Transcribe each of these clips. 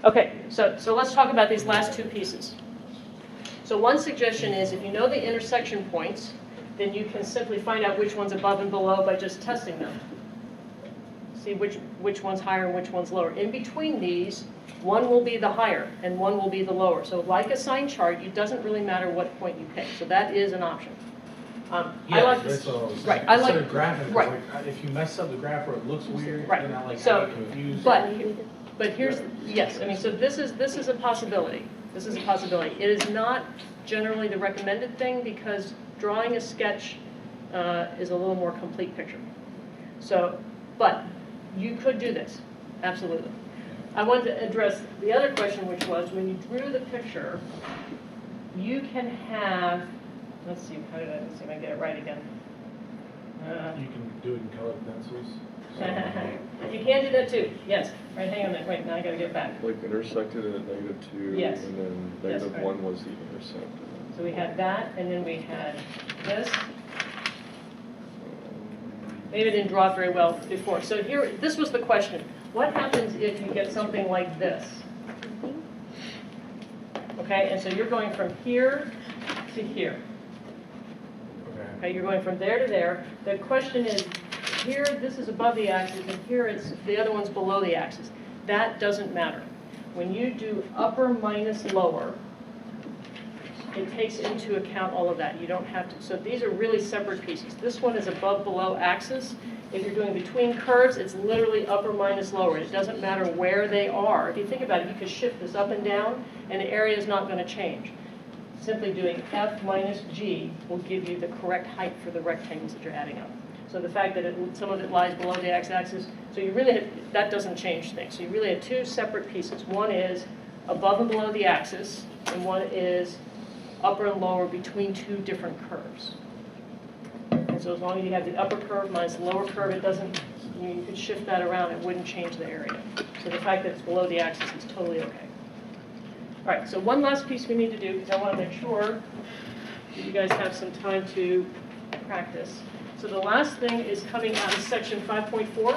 Okay, so let's talk about these last two pieces. So one suggestion is if you know the intersection points, then you can simply find out which one's above and below by just testing them. See which one's higher and which one's lower. In between these, one will be the higher and one will be the lower. So like a sign chart, it doesn't really matter what point you pick. So that is an option. Yeah, I like that's this. what I was saying. Right, I like Instead of graphing, right. Like, if you mess up the graph or it looks weird, Right. then I like So, get confused. but here's, yes, I mean, so this is a possibility. This is a possibility. It is not generally the recommended thing because drawing a sketch is a little more complete picture. So, but you could do this, absolutely. I wanted to address the other question, which was when you drew the picture, you can have, let's see if I can get it right again. You can do it in colored pencils. You can do that too, yes. Right, hang on a minute, wait, now I gotta get back. Like intersected at -2, Yes. and then Yes, -1 right. was the intercept. So we had that, and then we had this. Maybe I didn't draw it very well before. So here, this was the question. What happens if you get something like this? Okay, and so you're going from here to here. Okay, you're going from there to there. The question is, here this is above the axis, and here it's the other one's below the axis. That doesn't matter. When you do upper minus lower, it takes into account all of that. You don't have to, so these are really separate pieces. This one is above below axis. If you're doing between curves, it's literally upper minus lower. It doesn't matter where they are. If you think about it, you could shift this up and down, and the area is not going to change. Simply doing F minus G will give you the correct height for the rectangles that you're adding up. So the fact that some of it lies below the x-axis, so you really have, that doesn't change things. So you really have two separate pieces. One is above and below the axis, and one is upper and lower between two different curves. And so as long as you have the upper curve minus the lower curve, it doesn't, you could shift that around, it wouldn't change the area. So the fact that it's below the axis is totally okay. All right, so one last piece we need to do, because I want to make sure that you guys have some time to practice. So the last thing is coming out of section 5.4.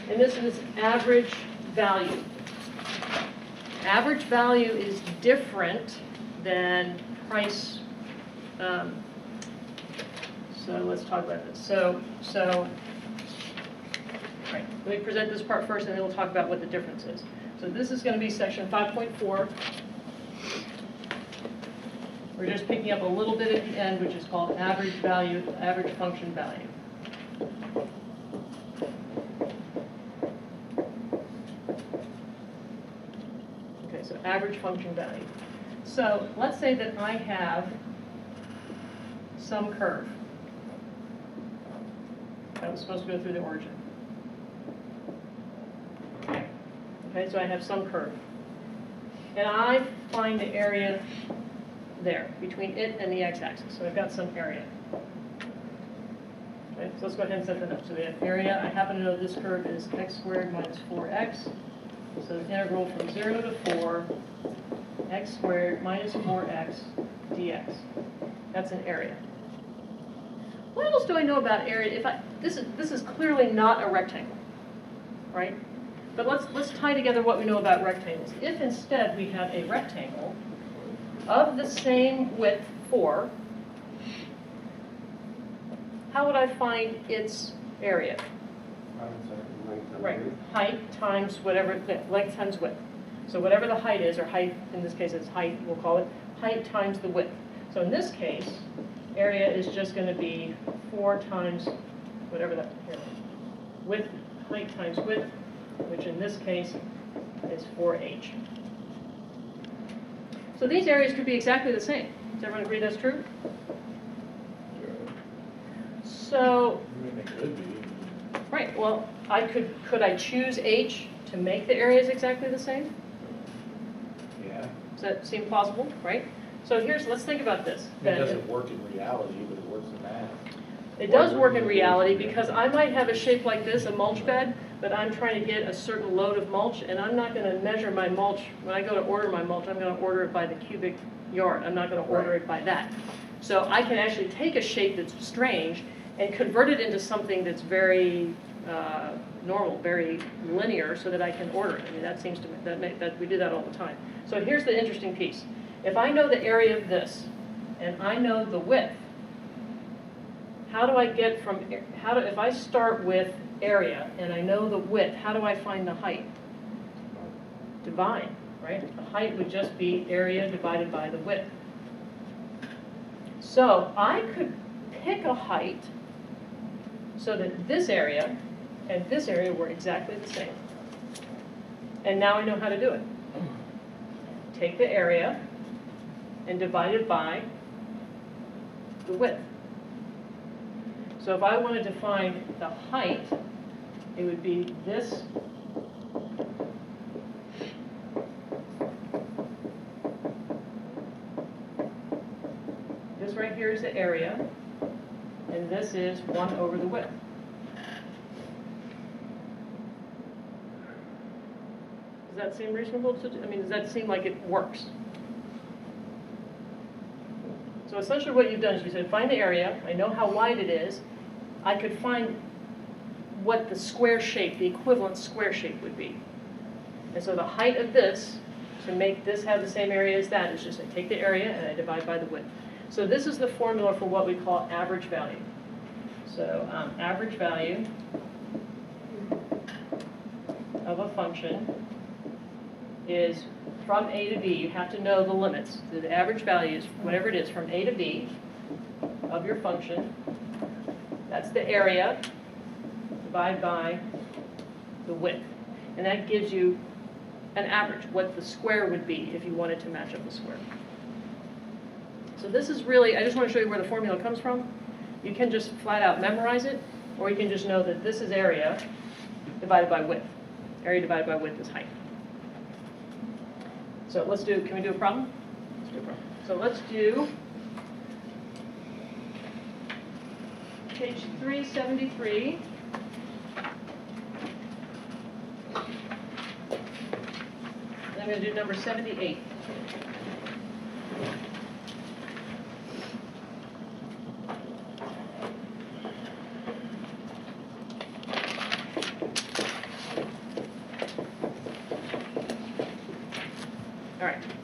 And this is average value. Average value is different than price. So let's talk about this. So right, let me present this part first, and then we'll talk about what the difference is. So this is going to be section 5.4. We're just picking up a little bit at the end, which is called average value, average function value. Okay, so average function value. So let's say that I have some curve that was supposed to go through the origin. Okay, so I have some curve. And I find the area there, between it and the x-axis. So I've got some area. Okay, so let's go ahead and set that up. So we have area. I happen to know this curve is x squared minus 4x. So the integral from 0 to 4, x squared minus 4x dx. That's an area. What else do I know about area? This is clearly not a rectangle, right? But let's tie together what we know about rectangles. If instead we had a rectangle of the same width, 4, how would I find its area? Right, height times whatever, length times width. So whatever the height is, or height, in this case it's height, we'll call it, height times the width. So in this case, area is just going to be 4 times whatever that, here, width, height times width, which in this case is 4h. So these areas could be exactly the same. Does everyone agree that's true? So, right, well, could I choose h to make the areas exactly the same? Yeah. Does that seem plausible, right? So let's think about this. It doesn't work in reality, but it works in math. It does work in reality because I might have a shape like this, a mulch bed, but I'm trying to get a certain load of mulch, and I'm not going to measure my mulch. When I go to order my mulch, I'm going to order it by the cubic yard. I'm not going to order it by that. So I can actually take a shape that's strange and convert it into something that's very normal, very linear, so that I can order it. I mean, that seems to, that we do that all the time. So here's the interesting piece. If I know the area of this, and I know the width, how do I get from, if I start with area, and I know the width, how do I find the height? Divide, right? The height would just be area divided by the width. So I could pick a height so that this area and this area were exactly the same. And now I know how to do it. Take the area and divide it by the width. So if I wanted to find the height, it would be this right here is the area, and this is 1 over the width. Does that seem reasonable to do? I mean, does that seem like it works? So essentially what you've done is you said, find the area, I know how wide it is, I could find what the square shape, the equivalent square shape would be. And so the height of this, to make this have the same area as that, is just I take the area and I divide by the width. So this is the formula for what we call average value. So average value of a function is from A to B. You have to know the limits. So the average value is whatever it is from A to B of your function. That's the area divided by the width. And that gives you an average, what the square would be if you wanted to match up the square. So this is really, I just want to show you where the formula comes from. You can just flat out memorize it, or you can just know that this is area divided by width. Area divided by width is height. So let's do, can we do a problem? Let's do a problem. So let's do page 373. And I'm going to do number 78.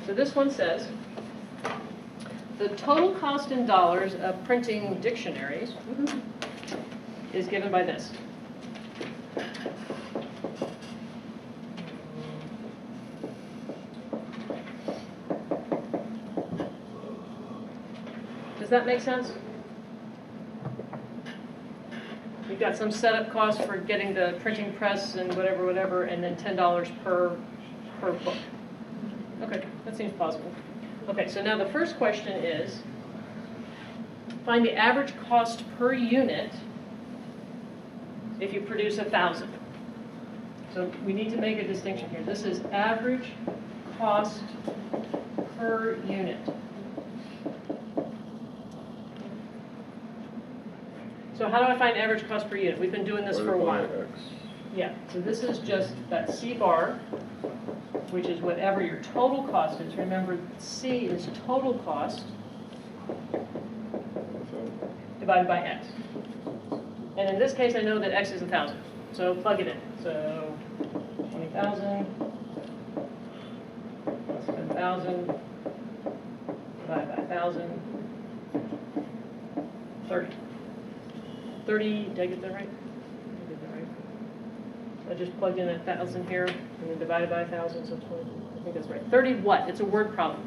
So this one says, the total cost in dollars of printing dictionaries is given by this. Does that make sense? You've got some setup costs for getting the printing press and whatever, and then $10 per book. Okay, that seems plausible. Okay, so now the first question is, find the average cost per unit if you produce 1,000. So we need to make a distinction here. This is average cost per unit. So how do I find average cost per unit? We've been doing this for a while. Yeah, so this is just that C bar, which is whatever your total cost is. Remember, C is total cost divided by X. And in this case, I know that X is 1,000. So plug it in. So 20,000 plus 10,000 divided by 1,000, 30. 30, did I get that right? I did that right. I just plugged in 1,000 here and then divided by 1,000, so 20. I think that's right. 30 what? It's a word problem.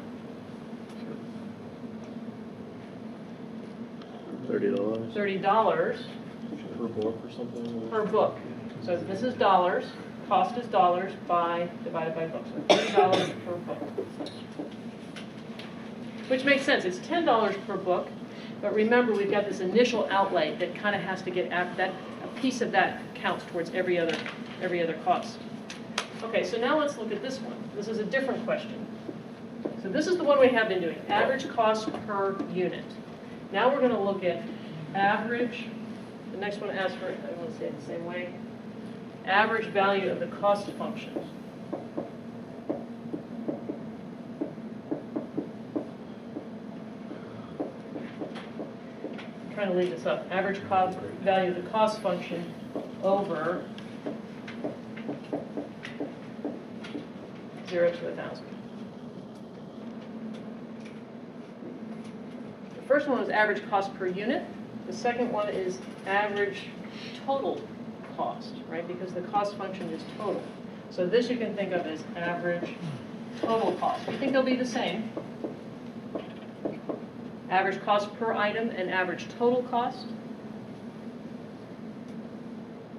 $30. $30 Per book or something? per book. So this is dollars. Cost is dollars by divided by book. So $30 per book. Which makes sense. It's $10 per book. But remember, we've got this initial outlay that kind of has to get that. A piece of that counts towards every other cost. Okay, so now let's look at this one. This is a different question. So this is the one we have been doing, average cost per unit. Now we're going to look at average. The next one asks for, I want to say it the same way, average value of the cost function. Trying to leave this up. Average cost value of the cost function over 0 to 1,000. The first one was average cost per unit. The second one is average total cost, right? Because the cost function is total. So this you can think of as average total cost. You think they'll be the same. Average cost per item and average total cost.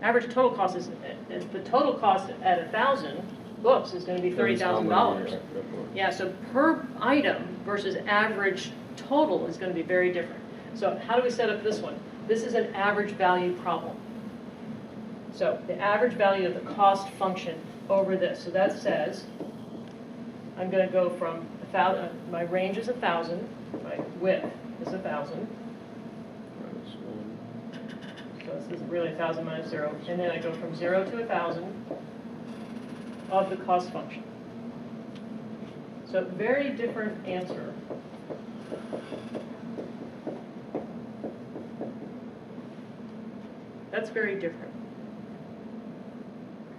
Average total cost is the total cost at 1,000 books is going to be $30,000. Yeah, so per item versus average total is going to be very different. So how do we set up this one? This is an average value problem. So the average value of the cost function over this. So that says I'm going to go from 1,000. My range is 1,000. My width is 1,000. So this is really 1,000 minus 0. And then I go from 0 to 1,000 of the cost function. So very different answer. That's very different.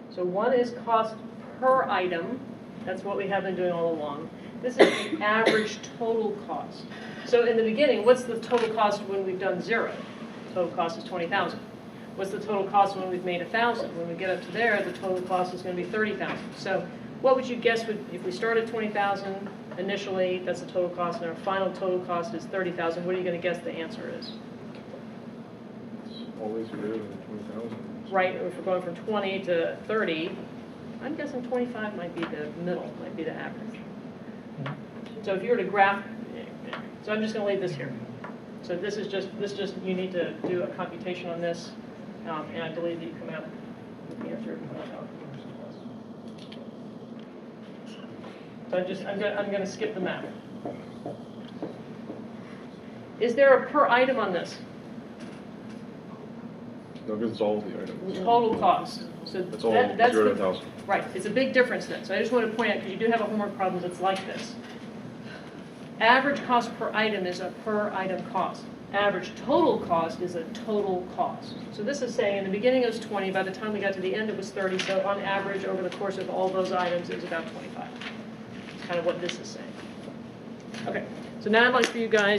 So one is cost per item. That's what we have been doing all along. This is the average total cost. So in the beginning, what's the total cost when we've done 0? Total cost is 20,000. What's the total cost when we've made 1,000? When we get up to there, the total cost is going to be 30,000. So what would you guess if we start at 20,000 initially, that's the total cost, and our final total cost is 30,000, what are you going to guess the answer is? It's always greater than 20,000. Right, if we're going from 20 to 30, I'm guessing 25 might be the middle, might be the average. So if you were to graph, so I'm just going to leave this here. So this is just, you need to do a computation on this, and I believe that you come out with the answer. So I'm going to skip the math. Is there a per item on this? No, because it's all the items. Total cost. So It's all that's 0 to the, 1,000. right. It's a big difference then. So I just want to point out, because you do have a homework problem that's like this. Average cost per item is a per item cost. Average total cost is a total cost. So this is saying in the beginning it was 20, by the time we got to the end it was 30, so on average over the course of all those items it was about 25. That's kind of what this is saying. Okay, so now I'd like for you guys